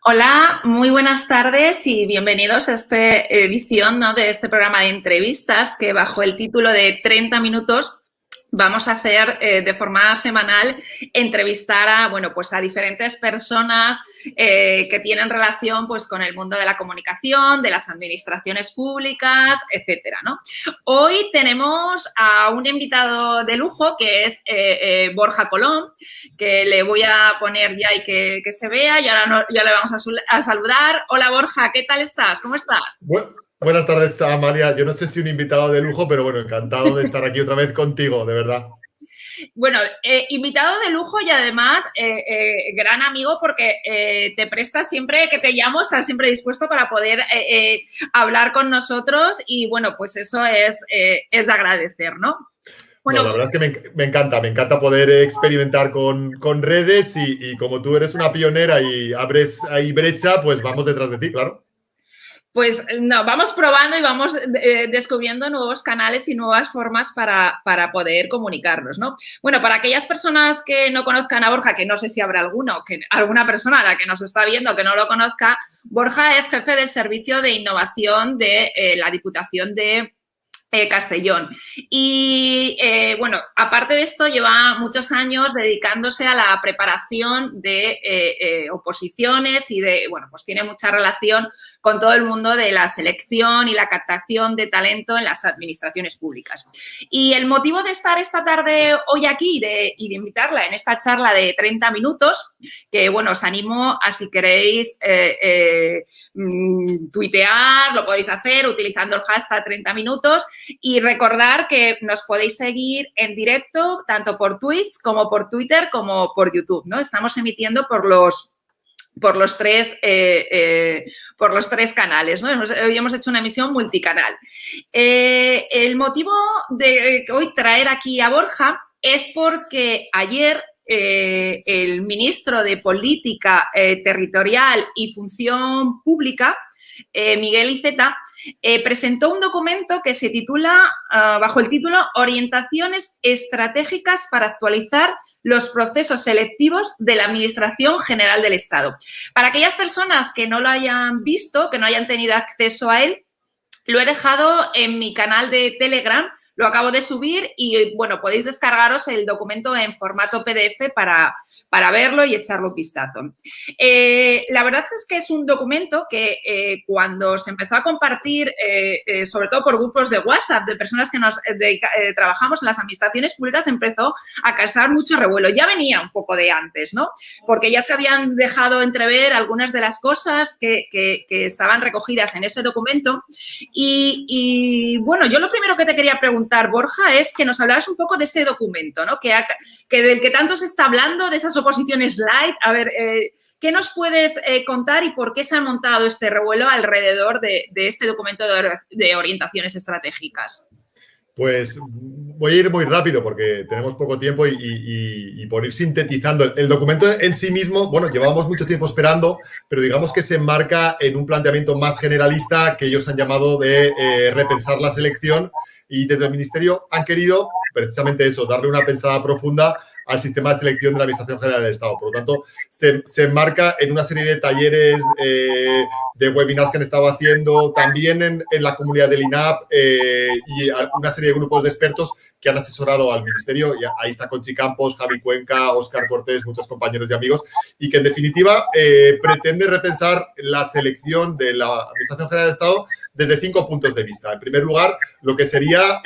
Hola, muy buenas tardes y bienvenidos a esta edición, ¿no?, de este programa de entrevistas que bajo el título de 30 minutos vamos a hacer de forma semanal entrevistar a, bueno, pues a diferentes personas que tienen relación pues con el mundo de la comunicación, de las administraciones públicas, etcétera, ¿no? Hoy tenemos a un invitado de lujo que es Borja Colom, que le voy a poner ya y que se vea y ahora ya le vamos a saludar. Hola Borja, ¿qué tal estás? ¿Cómo estás? Buenas tardes, Amalia. Yo no sé si un invitado de lujo, pero bueno, encantado de estar aquí otra vez contigo, de verdad. Bueno, invitado de lujo y además gran amigo porque te prestas siempre que te llamo, estás siempre dispuesto para poder hablar con nosotros y bueno, pues eso es de agradecer, ¿no? No, Bueno, la verdad es que me encanta poder experimentar con redes y como tú eres una pionera y abres ahí brecha, pues vamos detrás de ti, claro. pues no, vamos probando y vamos descubriendo nuevos canales y nuevas formas para poder comunicarnos, ¿no? Bueno, para aquellas personas que no conozcan a Borja, que no sé si habrá alguna persona a la que nos está viendo que no lo conozca, Borja es jefe del Servicio de Innovación de la Diputación de Castellón. Y bueno, aparte de esto, lleva muchos años dedicándose a la preparación de oposiciones y bueno, pues tiene mucha relación con todo el mundo de la selección y la captación de talento en las administraciones públicas. Y el motivo de estar esta tarde hoy aquí y de invitarla en esta charla de 30 minutos, que bueno, os animo a si queréis tuitear, lo podéis hacer utilizando el hashtag 30 minutos y recordar que nos podéis seguir en directo tanto por Twitch como por Twitter como por YouTube, ¿no? Estamos emitiendo por los tres canales, ¿no? Hoy hemos hecho una emisión multicanal. El motivo de hoy traer aquí a Borja es porque ayer el ministro de Política Territorial y Función Pública, Miguel Iceta, presentó un documento que se titula, bajo el título Orientaciones estratégicas para actualizar los procesos selectivos de la Administración General del Estado. Para aquellas personas que no lo hayan visto, que no hayan tenido acceso a él, lo he dejado en mi canal de Telegram. Lo acabo de subir y, bueno, podéis descargaros el documento en formato PDF para verlo y echarle un vistazo. La verdad es que es un documento que cuando se empezó a compartir, sobre todo por grupos de WhatsApp de personas que trabajamos en las administraciones públicas, empezó a causar mucho revuelo. Ya venía un poco de antes, ¿no? Porque ya se habían dejado entrever algunas de las cosas que estaban recogidas en ese documento. Y bueno, yo lo primero que te quería preguntar, Borja, es que nos hablaras un poco de ese documento, ¿no? Que del que tanto se está hablando, de esas oposiciones light. A ver, ¿qué nos puedes contar y por qué se ha montado este revuelo alrededor de este documento de orientaciones estratégicas? Pues voy a ir muy rápido porque tenemos poco tiempo y por ir sintetizando, el documento en sí mismo, bueno, llevábamos mucho tiempo esperando, pero digamos que se enmarca en un planteamiento más generalista que ellos han llamado de repensar la selección y desde el Ministerio han querido precisamente eso, darle una pensada profunda al sistema de selección de la Administración General del Estado. Por lo tanto, se enmarca en una serie de talleres, de webinars que han estado haciendo, también en la comunidad del INAP y una serie de grupos de expertos que han asesorado al Ministerio. Y ahí está Conchi Campos, Javi Cuenca, Óscar Cortés, muchos compañeros y amigos, y que en definitiva pretende repensar la selección de la Administración General del Estado desde 5 puntos de vista. En primer lugar, lo que sería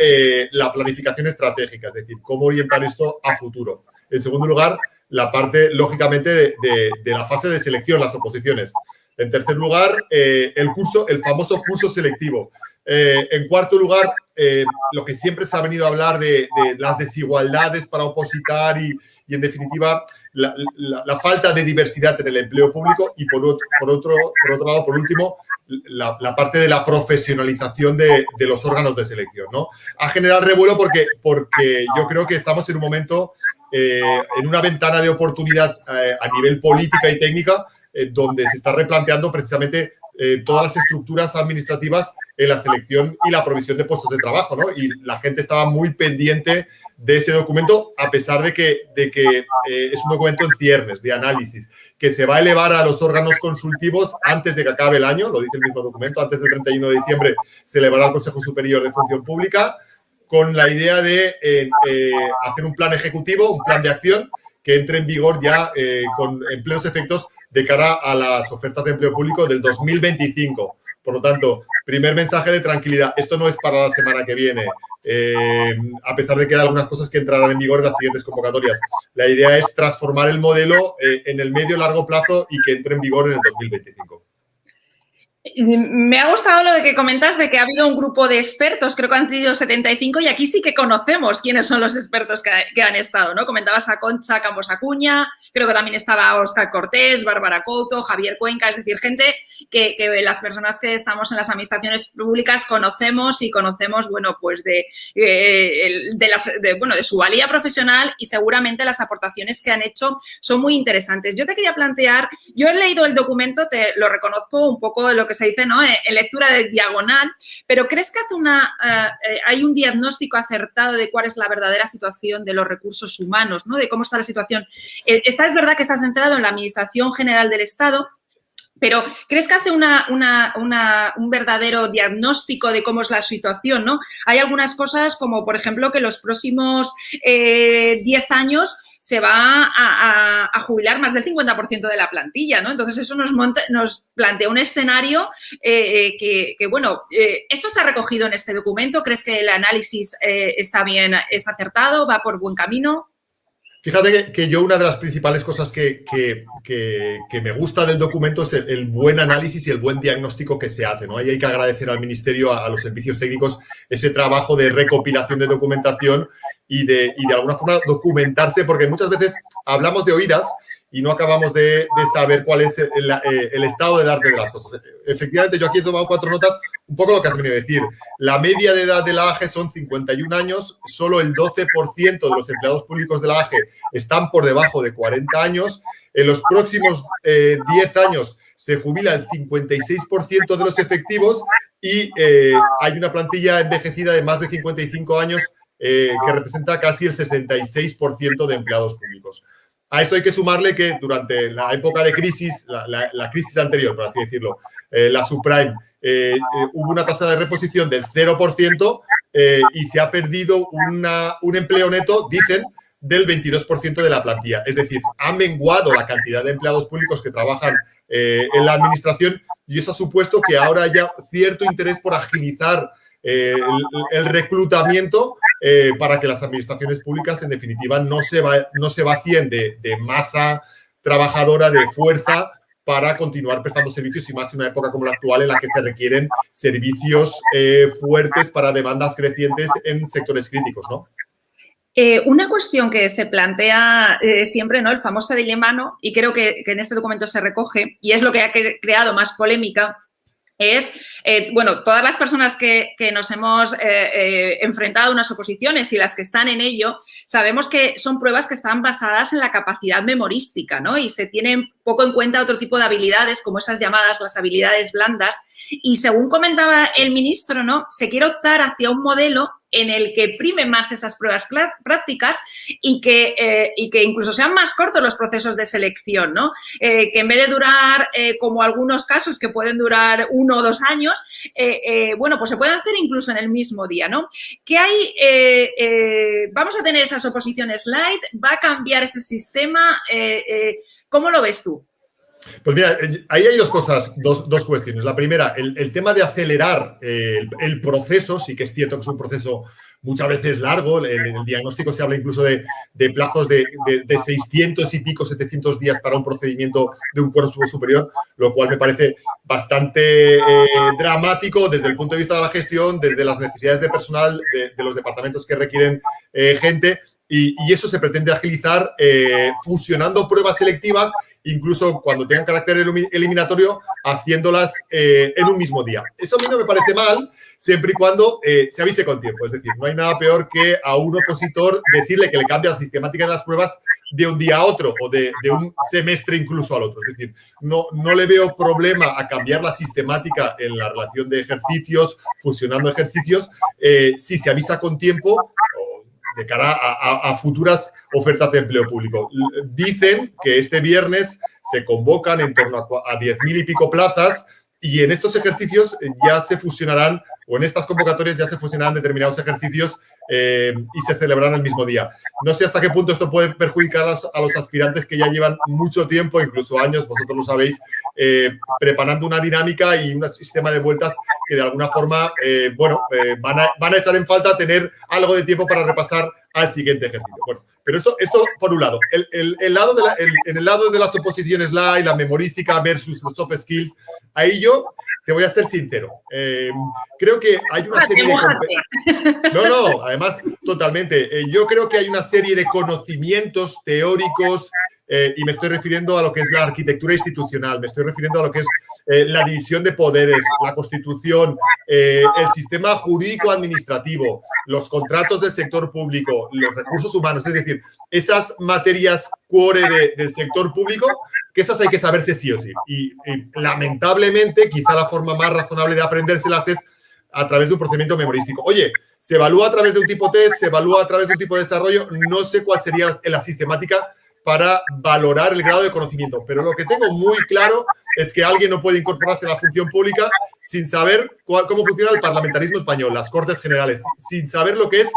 la planificación estratégica, es decir, cómo orientar esto a futuro. En segundo lugar, la parte, lógicamente, de la fase de selección, las oposiciones. En tercer lugar, el famoso curso selectivo. En cuarto lugar, lo que siempre se ha venido a hablar de las desigualdades para opositar y en definitiva, la falta de diversidad en el empleo público y por otro lado, por último, la parte de la profesionalización de los órganos de selección, ¿no? Ha generado revuelo porque yo creo que estamos en un momento, en una ventana de oportunidad a nivel política y técnica, donde se está replanteando precisamente todas las estructuras administrativas en la selección y la provisión de puestos de trabajo, ¿no? Y la gente estaba muy pendiente de ese documento, a pesar de que es un documento en ciernes, de análisis, que se va a elevar a los órganos consultivos antes de que acabe el año, lo dice el mismo documento, antes del 31 de diciembre se elevará al Consejo Superior de Función Pública, con la idea de hacer un plan ejecutivo, un plan de acción que entre en vigor ya en plenos efectos de cara a las ofertas de empleo público del 2025. Por lo tanto, primer mensaje de tranquilidad. Esto no es para la semana que viene, a pesar de que hay algunas cosas que entrarán en vigor en las siguientes convocatorias. La idea es transformar el modelo en el medio y largo plazo y que entre en vigor en el 2025. Me ha gustado lo de que comentas de que ha habido un grupo de expertos, creo que han sido 75, y aquí sí que conocemos quiénes son los expertos que han estado, ¿no? Comentabas a Concha Campos Acuña, creo que también estaba Óscar Cortés, Bárbara Couto, Javier Cuenca, es decir, gente que las personas que estamos en las administraciones públicas conocemos y conocemos, bueno, pues de su valía profesional, y seguramente las aportaciones que han hecho son muy interesantes. Yo te quería plantear, yo he leído el documento, te lo reconozco un poco de lo que se dice, ¿no?, en lectura de diagonal, pero ¿crees que hay un diagnóstico acertado de cuál es la verdadera situación de los recursos humanos, ¿no?, de cómo está la situación? Es verdad que está centrado en la Administración General del Estado, pero ¿crees que hace un verdadero diagnóstico de cómo es la situación, ¿no? Hay algunas cosas como, por ejemplo, que los próximos 10 años se va a jubilar más del 50% de la plantilla, ¿no? Entonces, eso nos plantea un escenario bueno, ¿esto está recogido en este documento? ¿Crees que el análisis está bien, es acertado, va por buen camino? Fíjate que yo una de las principales cosas que me gusta del documento es el buen análisis y el buen diagnóstico que se hace, ¿no? Ahí hay que agradecer al Ministerio, a los servicios técnicos, ese trabajo de recopilación de documentación y de alguna forma documentarse, porque muchas veces hablamos de oídas y no acabamos de saber cuál es el estado del arte de las cosas. Efectivamente, yo aquí he tomado 4 notas, un poco lo que has venido a decir. La media de edad de la AGE son 51 años, solo el 12% de los empleados públicos de la AGE están por debajo de 40 años. En los próximos 10 años se jubila el 56% de los efectivos y hay una plantilla envejecida de más de 55 años que representa casi el 66% de empleados públicos. A esto hay que sumarle que durante la época de crisis, la crisis anterior, por así decirlo, la subprime, hubo una tasa de reposición del 0% y se ha perdido un empleo neto, dicen, del 22% de la plantilla. Es decir, ha menguado la cantidad de empleados públicos que trabajan en la administración y eso ha supuesto que ahora haya cierto interés por agilizar el reclutamiento para que las administraciones públicas, en definitiva, no se vacíen de masa trabajadora, de fuerza, para continuar prestando servicios, y más en una época como la actual en la que se requieren servicios fuertes para demandas crecientes en sectores críticos, ¿no? Una cuestión que se plantea siempre, ¿no?, el famoso dilema, ¿no?, y creo que en este documento se recoge, y es lo que ha creado más polémica, es, bueno, todas las personas que nos hemos enfrentado a unas oposiciones y las que están en ello, sabemos que son pruebas que están basadas en la capacidad memorística, ¿no? Y se tienen poco en cuenta otro tipo de habilidades, como esas llamadas las habilidades blandas. Y según comentaba el ministro, ¿no?, se quiere optar hacia un modelo en el que primen más esas pruebas prácticas y que incluso sean más cortos los procesos de selección, ¿no? Que en vez de durar, como algunos casos que pueden durar 1 o 2 años, bueno, pues se pueden hacer incluso en el mismo día, ¿no? ¿Qué hay? ¿Vamos a tener esas oposiciones light? ¿Va a cambiar ese sistema? ¿Cómo lo ves tú? Pues mira, ahí hay dos cosas, dos cuestiones. La primera, el tema de acelerar el proceso, sí que es cierto que es un proceso muchas veces largo. El diagnóstico se habla incluso de plazos de 600 y pico, 700 días para un procedimiento de un cuerpo superior, lo cual me parece bastante dramático desde el punto de vista de la gestión, desde las necesidades de personal de los departamentos que requieren gente. Y eso se pretende agilizar fusionando pruebas selectivas incluso cuando tengan carácter eliminatorio, haciéndolas en un mismo día. Eso a mí no me parece mal, siempre y cuando se avise con tiempo. Es decir, no hay nada peor que a un opositor decirle que le cambia la sistemática de las pruebas de un día a otro o de un semestre incluso al otro. Es decir, no le veo problema a cambiar la sistemática en la relación de ejercicios, fusionando ejercicios, si se avisa con tiempo de cara a futuras ofertas de empleo público. Dicen que este viernes se convocan en torno a 10.000 y pico plazas y en estos ejercicios ya se fusionarán, o en estas convocatorias ya se fusionarán determinados ejercicios y se celebrarán el mismo día. No sé hasta qué punto esto puede perjudicar a los aspirantes que ya llevan mucho tiempo, incluso años, vosotros lo sabéis, preparando una dinámica y un sistema de vueltas que de alguna forma, van a echar en falta tener algo de tiempo para repasar al siguiente ejercicio. Bueno, pero esto por un lado. En el lado de las oposiciones light, la memorística versus los soft skills, ahí yo te voy a ser sincero. Creo que hay una serie de... No, además, totalmente. Yo creo que hay una serie de conocimientos teóricos y me estoy refiriendo a lo que es la arquitectura institucional, me estoy refiriendo a lo que es la división de poderes, la Constitución, el sistema jurídico-administrativo, los contratos del sector público, los recursos humanos, es decir, esas materias core del sector público, que esas hay que saberse sí o sí. Y lamentablemente, quizá la forma más razonable de aprendérselas es a través de un procedimiento memorístico. Oye, se evalúa a través de un tipo test, se evalúa a través de un tipo de desarrollo, no sé cuál sería la sistemática para valorar el grado de conocimiento. Pero lo que tengo muy claro es que alguien no puede incorporarse a la función pública sin saber cómo funciona el parlamentarismo español, las Cortes Generales, sin saber lo que es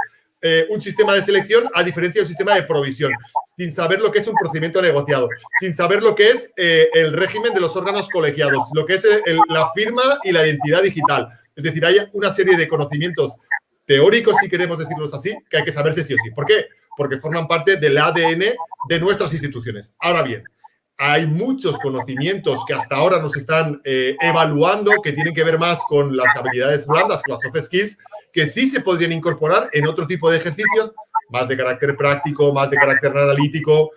un sistema de selección a diferencia de un sistema de provisión, sin saber lo que es un procedimiento negociado, sin saber lo que es el régimen de los órganos colegiados, lo que es la firma y la identidad digital. Es decir, hay una serie de conocimientos teóricos, si queremos decirlos así, que hay que saberse sí o sí. ¿Por qué? Porque forman parte del ADN de nuestras instituciones. Ahora bien, hay muchos conocimientos que hasta ahora nos están evaluando, que tienen que ver más con las habilidades blandas, con las soft skills, que sí se podrían incorporar en otro tipo de ejercicios, más de carácter práctico, más de carácter analítico,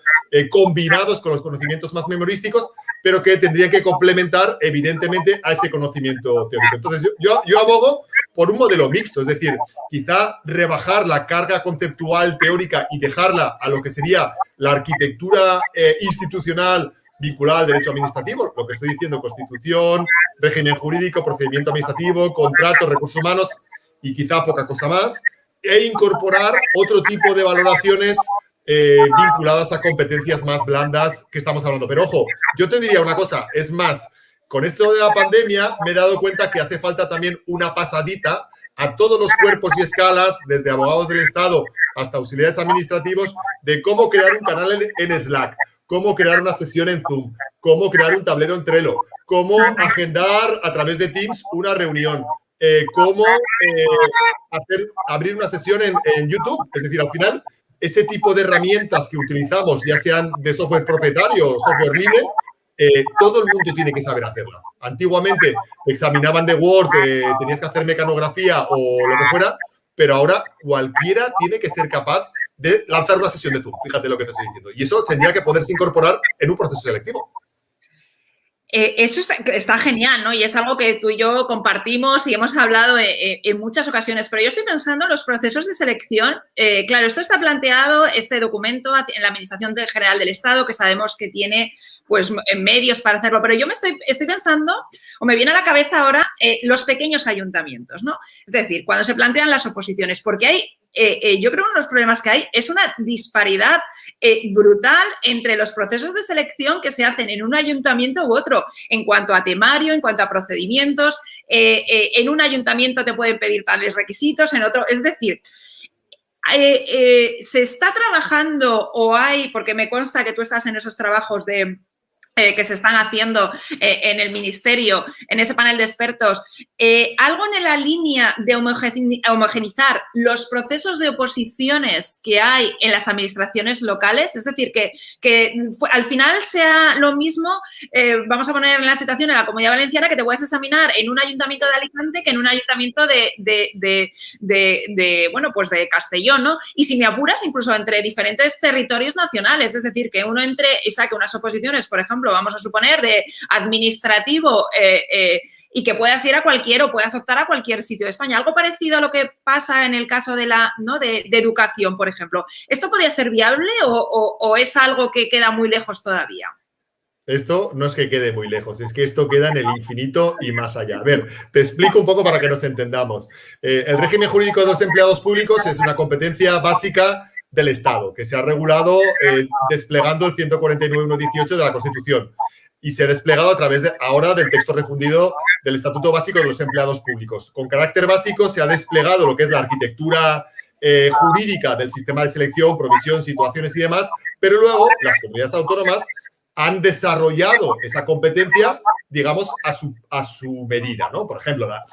combinados con los conocimientos más memorísticos, pero que tendrían que complementar, evidentemente, a ese conocimiento teórico. Entonces, yo abogo por un modelo mixto, es decir, quizá rebajar la carga conceptual teórica y dejarla a lo que sería la arquitectura institucional vinculada al derecho administrativo, lo que estoy diciendo, Constitución, régimen jurídico, procedimiento administrativo, contratos, recursos humanos y quizá poca cosa más, e incorporar otro tipo de valoraciones vinculadas a competencias más blandas que estamos hablando. Pero ojo, yo te diría una cosa, es más, con esto de la pandemia me he dado cuenta que hace falta también una pasadita a todos los cuerpos y escalas, desde abogados del Estado hasta auxiliares administrativos, de cómo crear un canal en Slack, cómo crear una sesión en Zoom, cómo crear un tablero en Trello, cómo agendar a través de Teams una reunión, cómo abrir una sesión en YouTube. Es decir, al final, ese tipo de herramientas que utilizamos, ya sean de software propietario o software libre, todo el mundo tiene que saber hacerlas. Antiguamente examinaban de Word, tenías que hacer mecanografía o lo que fuera, pero ahora cualquiera tiene que ser capaz de lanzar una sesión de Zoom. Fíjate lo que te estoy diciendo. Y eso tendría que poderse incorporar en un proceso selectivo. Eso está genial, ¿no? Y es algo que tú y yo compartimos y hemos hablado en muchas ocasiones. Pero yo estoy pensando en los procesos de selección. Claro, esto está planteado, este documento, en la Administración General del Estado, que sabemos que tiene pues medios para hacerlo. Pero yo estoy pensando, o me viene a la cabeza ahora, los pequeños ayuntamientos, ¿no? Es decir, cuando se plantean las oposiciones, porque hay, yo creo que uno de los problemas que hay es una disparidad brutal entre los procesos de selección que se hacen en un ayuntamiento u otro, en cuanto a temario, en cuanto a procedimientos. En un ayuntamiento te pueden pedir tales requisitos, en otro, es decir, se está trabajando o hay, porque me consta que tú estás en esos trabajos de que se están haciendo en el ministerio, en ese panel de expertos, algo en la línea de homogenizar los procesos de oposiciones que hay en las administraciones locales, es decir, que al final sea lo mismo, vamos a poner en la situación en la Comunidad Valenciana, que te puedes examinar en un ayuntamiento de Alicante que en un ayuntamiento bueno, pues de Castellón, ¿no? Y si me apuras, incluso entre diferentes territorios nacionales, es decir, que uno entre y saque unas oposiciones, por ejemplo, vamos a suponer, de administrativo y que puedas ir a cualquier o puedas optar a cualquier sitio de España. Algo parecido a lo que pasa en el caso de de educación, por ejemplo. ¿Esto podría ser viable o es algo que queda muy lejos todavía? Esto no es que quede muy lejos, es que esto queda en el infinito y más allá. A ver, te explico un poco para que nos entendamos. El régimen jurídico de los empleados públicos es una competencia básica del Estado, que se ha regulado desplegando el 149.1.18 de la Constitución y se ha desplegado a través ahora del texto refundido del Estatuto Básico de los Empleados Públicos. Con carácter básico se ha desplegado lo que es la arquitectura jurídica del sistema de selección, provisión, situaciones y demás, pero luego las comunidades autónomas han desarrollado esa competencia, digamos, a su medida, ¿no? Por ejemplo, la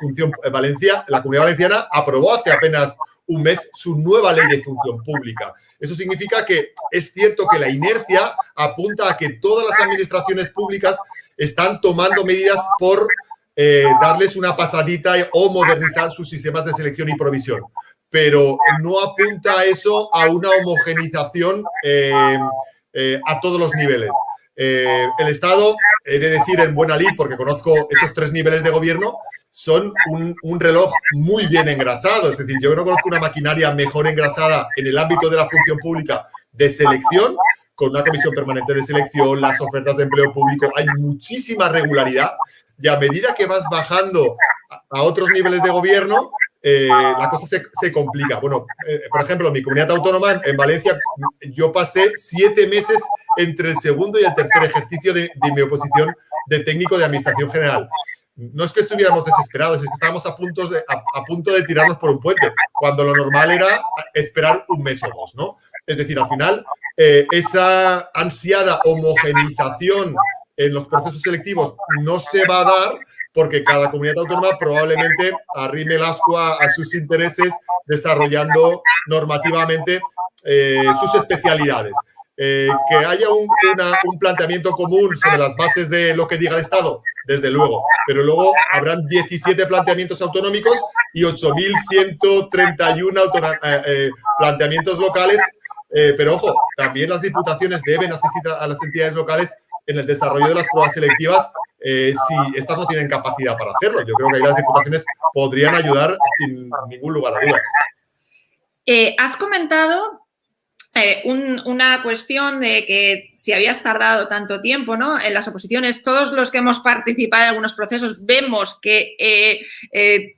Comunidad Valenciana aprobó hace apenas un mes su nueva ley de función pública. Eso significa que es cierto que la inercia apunta a que todas las administraciones públicas están tomando medidas por darles una pasadita o modernizar sus sistemas de selección y provisión. Pero no apunta a eso a una homogenización a todos los niveles. El Estado, he de decir en buena lid, porque conozco esos 3 niveles de gobierno, son un reloj muy bien engrasado. Es decir, yo no conozco una maquinaria mejor engrasada en el ámbito de la función pública de selección, con una comisión permanente de selección, las ofertas de empleo público, hay muchísima regularidad y a medida que vas bajando a otros niveles de gobierno, la cosa se complica. Bueno, por ejemplo, en mi comunidad autónoma, en Valencia, yo pasé 7 meses entre el segundo y el tercer ejercicio de mi oposición de técnico de Administración General. No es que estuviéramos desesperados, es que estábamos a punto de tirarnos por un puente, cuando lo normal era esperar un mes o 2, ¿no? Es decir, al final, esa ansiada homogeneización en los procesos selectivos no se va a dar porque cada comunidad autónoma probablemente arrime el ascua a sus intereses desarrollando normativamente sus especialidades. Que haya un planteamiento común sobre las bases de lo que diga el Estado, desde luego, pero luego habrán 17 planteamientos autonómicos y 8.131 planteamientos locales, pero ojo, también las diputaciones deben asistir a las entidades locales en el desarrollo de las pruebas selectivas si estas no tienen capacidad para hacerlo. Yo creo que ahí las diputaciones podrían ayudar sin ningún lugar a dudas. Has comentado una cuestión de que si habías tardado tanto tiempo, ¿no?, en las oposiciones. Todos los que hemos participado en algunos procesos vemos que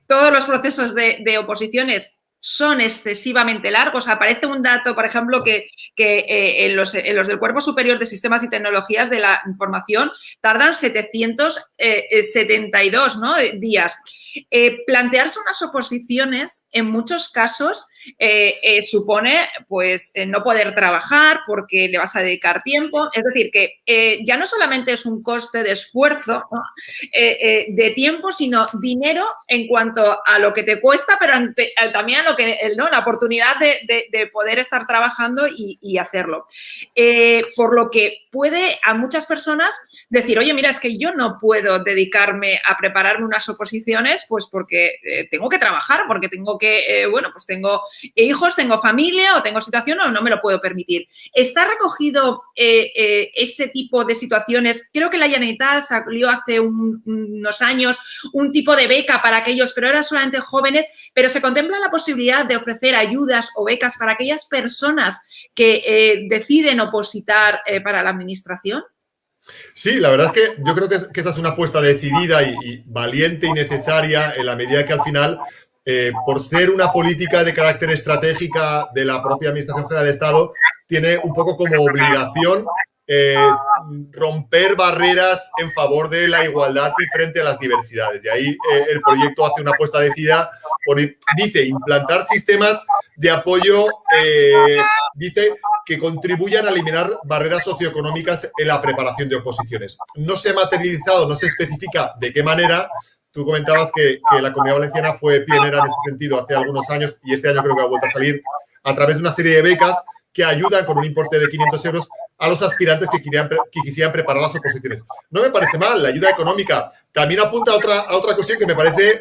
todos los procesos de oposiciones son excesivamente largos. Aparece un dato, por ejemplo, que en los del Cuerpo Superior de Sistemas y Tecnologías de la Información tardan 772, ¿no?, días. Plantearse unas oposiciones, en muchos casos, supone pues no poder trabajar porque le vas a dedicar tiempo. Es decir, que ya no solamente es un coste de esfuerzo, ¿no?, de tiempo, sino dinero en cuanto a lo que te cuesta, pero también a lo que, ¿no?, la oportunidad de poder estar trabajando y hacerlo. Por lo que puede a muchas personas decir, oye, mira, es que yo no puedo dedicarme a prepararme unas oposiciones pues porque tengo que trabajar, porque tengo que, bueno, pues tengo hijos, tengo familia o tengo situación o no me lo puedo permitir. ¿Está recogido ese tipo de situaciones? Creo que la Generalitat salió hace unos años un tipo de beca para aquellos, pero eran solamente jóvenes, pero se contempla la posibilidad de ofrecer ayudas o becas para aquellas personas que deciden opositar para la administración. Sí, la verdad es que yo creo que esa es una apuesta decidida y valiente y necesaria en la medida que al final, por ser una política de carácter estratégica de la propia Administración General del Estado, tiene un poco como obligación romper barreras en favor de la igualdad y frente a las diversidades. Y ahí el proyecto hace una apuesta decidida dice implantar sistemas de apoyo, dice que contribuyan a eliminar barreras socioeconómicas en la preparación de oposiciones. No se ha materializado, no se especifica de qué manera. Tú comentabas que la Comunidad Valenciana fue pionera en ese sentido hace algunos años y este año creo que ha vuelto a salir a través de una serie de becas que ayudan con un importe de 500 euros a los aspirantes que quisieran preparar las oposiciones. No me parece mal la ayuda económica. También apunta a otra cuestión que me parece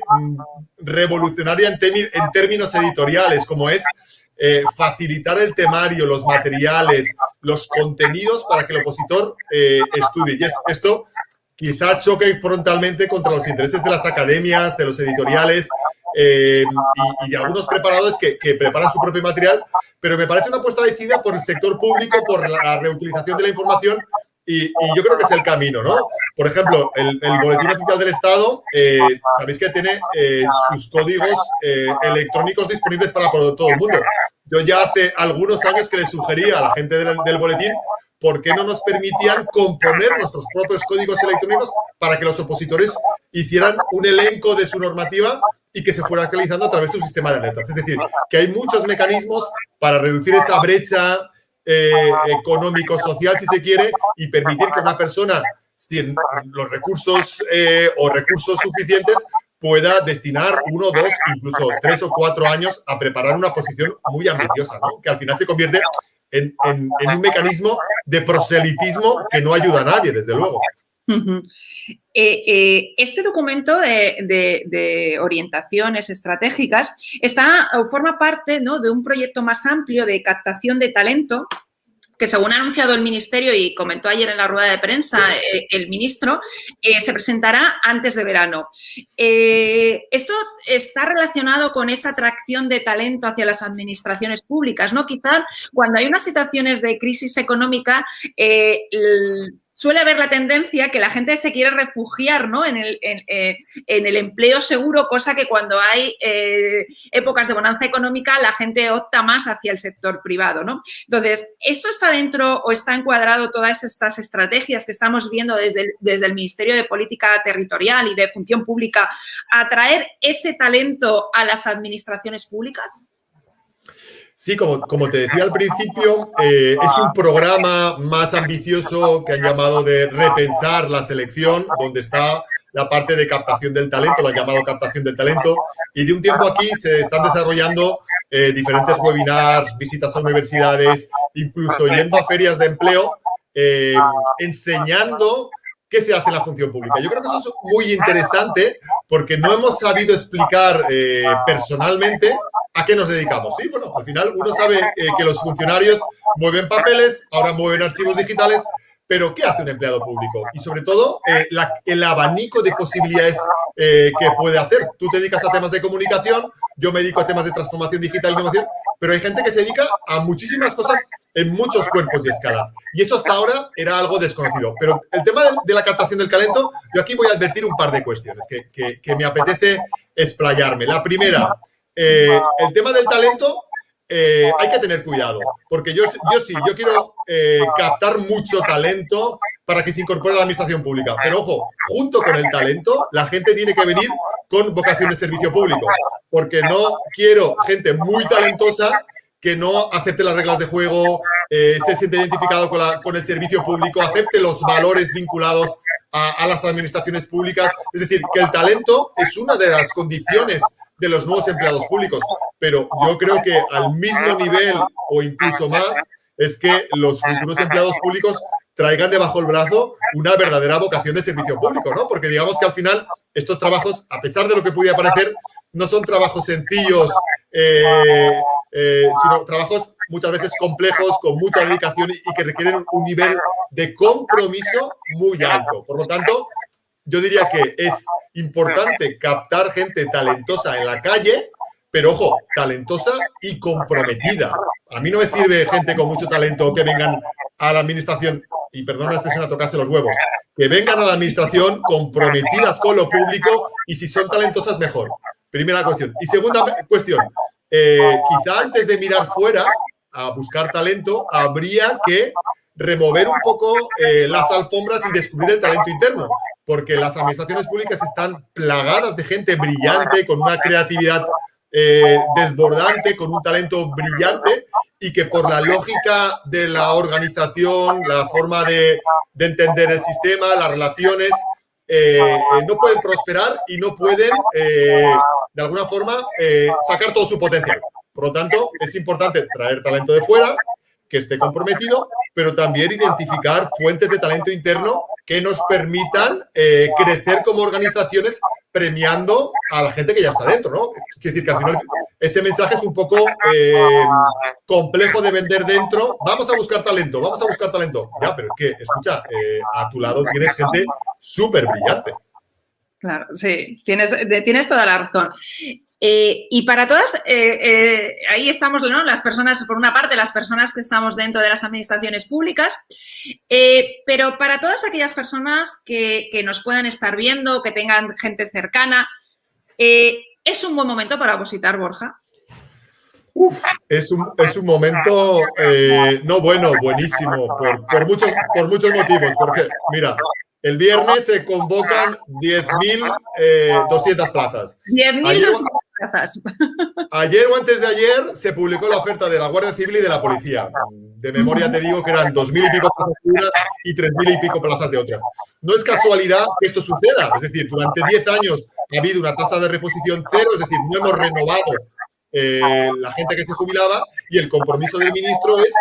revolucionaria en términos editoriales, como es facilitar el temario, los materiales, los contenidos para que el opositor estudie. Y esto quizá choque frontalmente contra los intereses de las academias, de los editoriales y de algunos preparadores que preparan su propio material, pero me parece una apuesta decidida por el sector público, por la reutilización de la información y yo creo que es el camino, ¿no? Por ejemplo, el Boletín Oficial del Estado, sabéis que tiene sus códigos electrónicos disponibles para todo el mundo. Yo ya hace algunos años que le sugería a la gente del boletín ¿por qué no nos permitían componer nuestros propios códigos electrónicos para que los opositores hicieran un elenco de su normativa y que se fuera actualizando a través de un sistema de alertas? Es decir, que hay muchos mecanismos para reducir esa brecha económico-social, si se quiere, y permitir que una persona sin los recursos o recursos suficientes pueda destinar 1, 2, incluso 3 o 4 años a preparar una posición muy ambiciosa, ¿no? Que al final se convierte en un mecanismo de proselitismo que no ayuda a nadie, desde luego. Este documento de orientaciones estratégicas forma parte, ¿no?, de un proyecto más amplio de captación de talento que, según ha anunciado el Ministerio y comentó ayer en la rueda de prensa el ministro, se presentará antes de verano. Esto está relacionado con esa atracción de talento hacia las administraciones públicas, ¿no? Quizá cuando hay unas situaciones de crisis económica, suele haber la tendencia que la gente se quiere refugiar, ¿no?, en el empleo seguro, cosa que cuando hay épocas de bonanza económica la gente opta más hacia el sector privado, ¿no? Entonces, ¿esto está dentro o está encuadrado todas estas estrategias que estamos viendo desde el Ministerio de Política Territorial y de Función Pública, atraer ese talento a las administraciones públicas? Sí, como te decía al principio, es un programa más ambicioso que han llamado de repensar la selección, donde está la parte de captación del talento, lo han llamado captación del talento, y de un tiempo aquí se están desarrollando diferentes webinars, visitas a universidades, incluso yendo a ferias de empleo, enseñando qué se hace en la función pública. Yo creo que eso es muy interesante porque no hemos sabido explicar personalmente a qué nos dedicamos. Sí, bueno, al final uno sabe que los funcionarios mueven papeles, ahora mueven archivos digitales, pero ¿qué hace un empleado público? Y sobre todo, el abanico de posibilidades que puede hacer. Tú te dedicas a temas de comunicación, yo me dedico a temas de transformación digital e innovación, pero hay gente que se dedica a muchísimas cosas en muchos cuerpos y escalas. Y eso hasta ahora era algo desconocido. Pero el tema de la captación del talento, yo aquí voy a advertir un par de cuestiones que me apetece explayarme. La primera, el tema del talento, hay que tener cuidado, porque yo quiero captar mucho talento para que se incorpore a la administración pública. Pero ojo, junto con el talento, la gente tiene que venir con vocación de servicio público, porque no quiero gente muy talentosa que no acepte las reglas de juego, se siente identificado con el servicio público, acepte los valores vinculados a las administraciones públicas. Es decir, que el talento es una de las condiciones de los nuevos empleados públicos, pero yo creo que al mismo nivel o incluso más es que los futuros empleados públicos traigan debajo el brazo una verdadera vocación de servicio público, ¿no? Porque digamos que al final estos trabajos, a pesar de lo que pudiera parecer, no son trabajos sencillos, sino trabajos muchas veces complejos, con mucha dedicación y que requieren un nivel de compromiso muy alto. Por lo tanto, yo diría que es importante captar gente talentosa en la calle, pero ojo, talentosa y comprometida. A mí no me sirve gente con mucho talento que vengan a la administración, y perdón la expresión, a tocarse los huevos, que vengan a la administración comprometidas con lo público y si son talentosas, mejor. Primera cuestión. Y segunda cuestión, quizá antes de mirar fuera a buscar talento, habría que remover un poco las alfombras y descubrir el talento interno, porque las administraciones públicas están plagadas de gente brillante, con una creatividad desbordante, con un talento brillante, y que por la lógica de la organización, la forma de entender el sistema, las relaciones, no pueden prosperar y no pueden, de alguna forma, sacar todo su potencial. Por lo tanto, es importante traer talento de fuera, que esté comprometido, pero también identificar fuentes de talento interno que nos permitan crecer como organizaciones premiando a la gente que ya está dentro, ¿no? Quiero decir que al final ese mensaje es un poco complejo de vender dentro. Vamos a buscar talento, vamos a buscar talento. Ya, pero es que, escucha, a tu lado tienes gente súper brillante. Claro, sí, tienes toda la razón. Y para todas, ahí estamos, ¿no? Las personas, por una parte, las personas que estamos dentro de las administraciones públicas, pero para todas aquellas personas que nos puedan estar viendo, que tengan gente cercana, ¿es un buen momento para opositar, Borja? Es un momento, no bueno, buenísimo, por muchos motivos. Porque, mira, el viernes se convocan 10.200 plazas. 10.200 plazas. Ayer o antes de ayer se publicó la oferta de la Guardia Civil y de la Policía. De memoria te digo que eran 2.000 y pico plazas de unas y 3.000 y pico plazas de otras. No es casualidad que esto suceda. Es decir, durante 10 años ha habido una tasa de reposición cero, es decir, no hemos renovado la gente que se jubilaba, y el compromiso del ministro es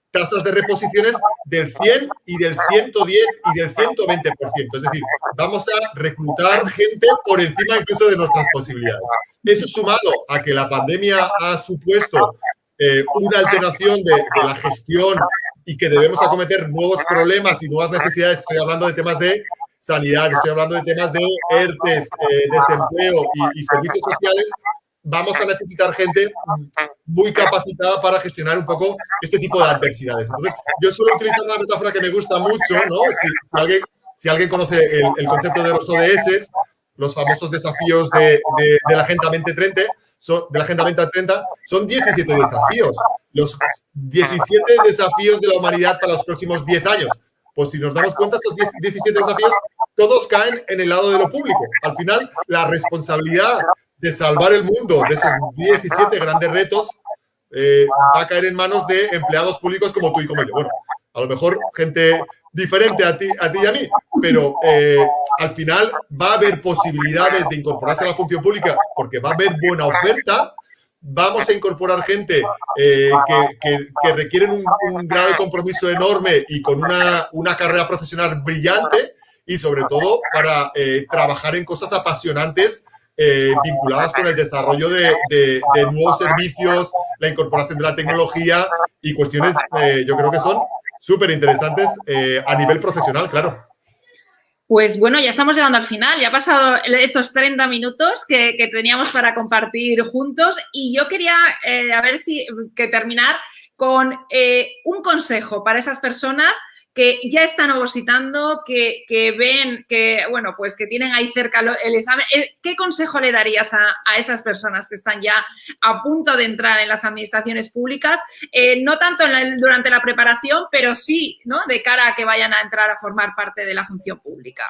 tasas de reposiciones del 100 y del 110 y del 120%. Es decir, vamos a reclutar gente por encima incluso de nuestras posibilidades. Eso sumado a que la pandemia ha supuesto una alteración de la gestión y que debemos acometer nuevos problemas y nuevas necesidades. Estoy hablando de temas de sanidad, estoy hablando de temas de ERTES, desempleo y servicios sociales. Vamos a necesitar gente muy capacitada para gestionar un poco este tipo de adversidades. Entonces, yo suelo utilizar una metáfora que me gusta mucho, ¿no? Si alguien conoce el concepto de los ODS, los famosos desafíos de la Agenda 2030, son 17 desafíos. Los 17 desafíos de la humanidad para los próximos 10 años. Pues si nos damos cuenta, estos 17 desafíos, todos caen en el lado de lo público. Al final, la responsabilidad de salvar el mundo de esos 17 grandes retos va a caer en manos de empleados públicos como tú y como yo. Bueno, a lo mejor gente diferente a ti y a mí, pero al final va a haber posibilidades de incorporarse a la función pública porque va a haber buena oferta. Vamos a incorporar gente que requieren un grado de compromiso enorme y con una carrera profesional brillante, y sobre todo para trabajar en cosas apasionantes vinculadas con el desarrollo de nuevos servicios, la incorporación de la tecnología y cuestiones yo creo que son súper interesantes a nivel profesional, claro. Pues bueno, ya estamos llegando al final, ya ha pasado estos 30 minutos que teníamos para compartir juntos, y yo quería terminar con un consejo para esas personas que ya están opositando, que ven que, bueno, pues que tienen ahí cerca el examen. ¿Qué consejo le darías a esas personas que están ya a punto de entrar en las administraciones públicas? No tanto durante la preparación, pero sí, ¿no?, de cara a que vayan a entrar a formar parte de la función pública.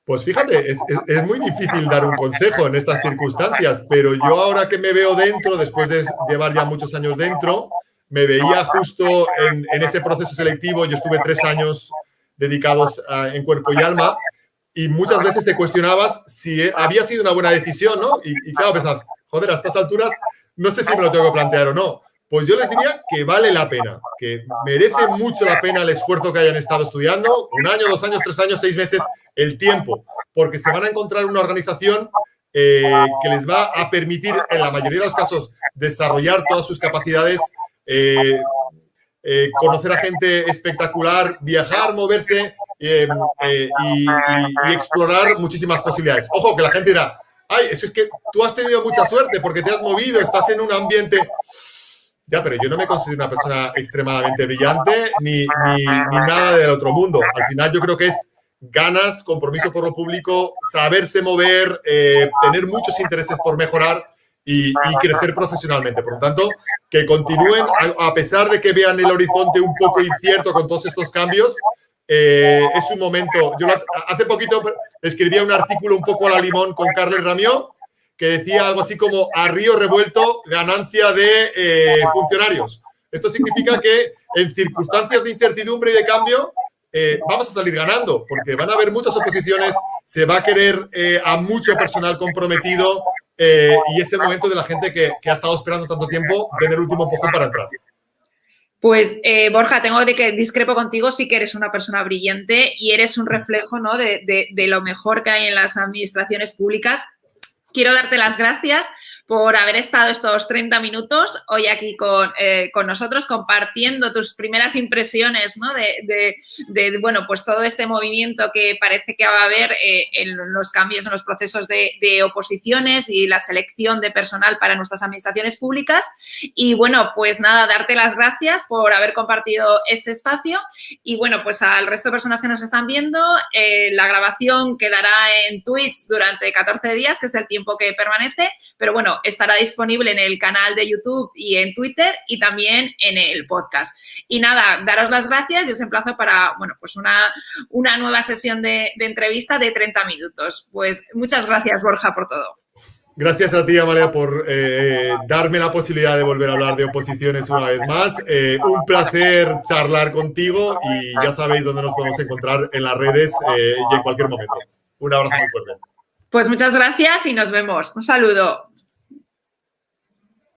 Pues fíjate, es muy difícil dar un consejo en estas circunstancias, pero yo ahora que me veo dentro, después de llevar ya muchos años dentro, me veía justo en ese proceso selectivo. Yo estuve 3 años dedicados en cuerpo y alma, y muchas veces te cuestionabas si había sido una buena decisión, ¿no? Y claro, pensabas, joder, a estas alturas no sé si me lo tengo que plantear o no. Pues yo les diría que vale la pena, que merece mucho la pena el esfuerzo que hayan estado estudiando, 1 año, 2 años, 3 años, 6 meses, el tiempo, porque se van a encontrar una organización que les va a permitir, en la mayoría de los casos, desarrollar todas sus capacidades, conocer a gente espectacular, viajar, moverse y explorar muchísimas posibilidades. Ojo, que la gente dirá, ay, eso es que tú has tenido mucha suerte porque te has movido, estás en un ambiente... Ya, pero yo no me considero una persona extremadamente brillante ni nada del otro mundo. Al final yo creo que es ganas, compromiso por lo público, saberse mover, tener muchos intereses por mejorar y crecer profesionalmente. Por lo tanto, que continúen, a pesar de que vean el horizonte un poco incierto con todos estos cambios. Es un momento. Yo hace poquito escribía un artículo un poco a la limón con Carles Ramió, que decía algo así como: a río revuelto, ganancia de funcionarios. Esto significa que en circunstancias de incertidumbre y de cambio vamos a salir ganando, porque van a haber muchas oposiciones, se va a querer a mucho personal comprometido y es el momento de la gente que ha estado esperando tanto tiempo de el último empujón para entrar. Pues, Borja, tengo de que discrepo contigo, sí que eres una persona brillante y eres un reflejo, ¿no?, de lo mejor que hay en las administraciones públicas. Quiero darte las gracias por haber estado estos 30 minutos hoy aquí con nosotros, compartiendo tus primeras impresiones, ¿no?, bueno, pues todo este movimiento que parece que va a haber en los cambios en los procesos de oposiciones y la selección de personal para nuestras administraciones públicas. Y, bueno, pues nada, darte las gracias por haber compartido este espacio y, bueno, pues al resto de personas que nos están viendo, la grabación quedará en Twitch durante 14 días, que es el tiempo que permanece, pero, bueno, estará disponible en el canal de YouTube y en Twitter y también en el podcast. Y nada, daros las gracias y os emplazo para, bueno, pues una nueva sesión de entrevista de 30 minutos. Pues muchas gracias, Borja, por todo. Gracias a ti, Amalia, por darme la posibilidad de volver a hablar de oposiciones una vez más. Un placer charlar contigo y ya sabéis dónde nos podemos encontrar en las redes y en cualquier momento. Un abrazo muy fuerte. Pues muchas gracias y nos vemos. Un saludo.